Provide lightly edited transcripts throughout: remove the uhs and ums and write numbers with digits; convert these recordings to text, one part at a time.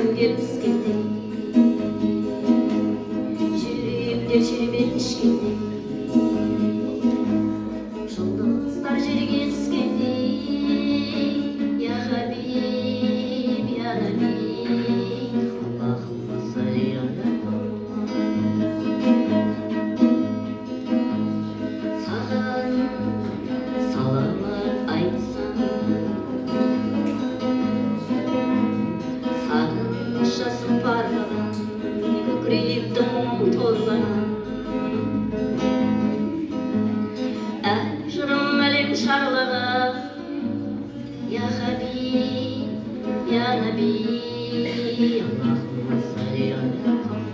күнге піскенде, жүректер шербешкенде, жұлдыздар жерге түскенде, я хабиб, я наби, Аллахумма салли аля Мухаммад. Саған саламат айтсам, сағынышасың парылдаған, көкіректі мұң толған. Ән жырым әлем шарлаған, я хабиб, я наби, Аллахумма салли аля Мухаммад.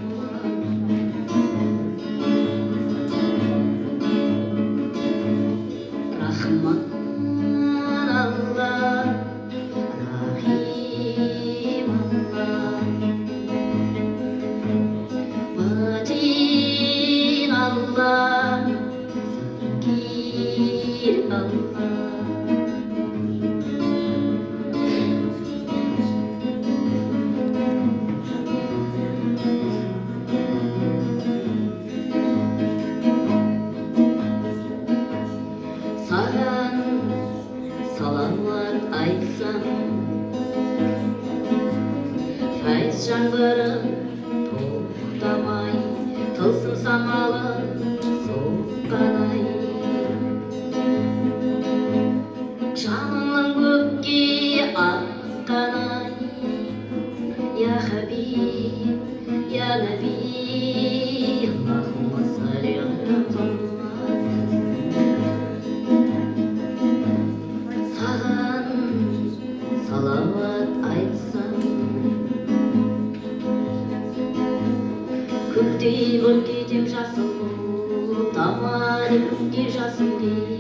Рахман Аллах, Рахим Аллах, Матин Аллах, Закир Аллах. Саған саламат айтсам, файыз жаңбырын тоқтамай, тылсым самалын соққандай, жанымның көкке аққандай, я хабиб, я наби, Аллахумма салли аля Мухаммад. Саған салават айтсам, көктей боп кетем жасыл болып, тамар көкке жасыл деп.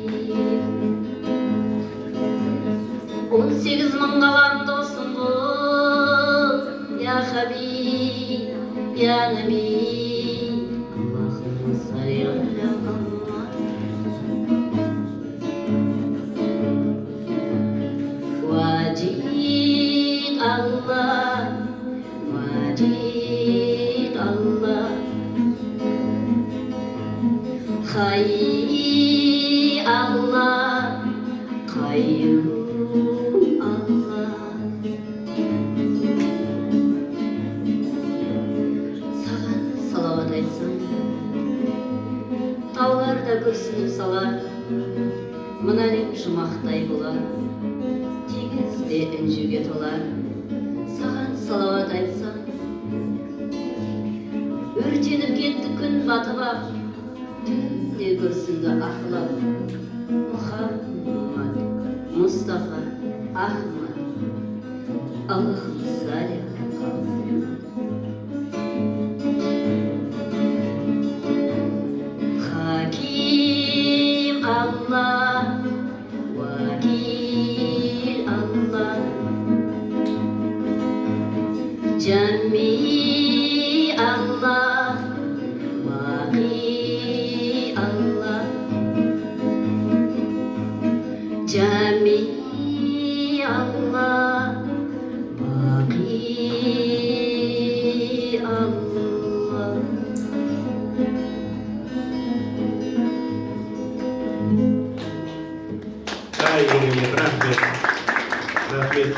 18 мың қалам досым бол, я хабиб, я наби, Аллахумма салли аля Мухаммад. Ваджид Аллах, Ваджид Аллах, Хайи Аллах, Кайюм Аллах. Саған салават айтсам, тауларда күрсініп салар, мына әлем жұмақтай болар, теңізде інжуге толар. Саған салават айтсам, өртеніп кетті күн батып ақ, түнде күрсінді ақылап. Мұхаммад, Мұстафа, Ахмад, Аллахумма салли аля Мухаммад. Хаким Аллах, Вакил Аллах, Жами Аллах, Вакил Аллах, Жами Аллах, Вакил Аллах. Рахмет.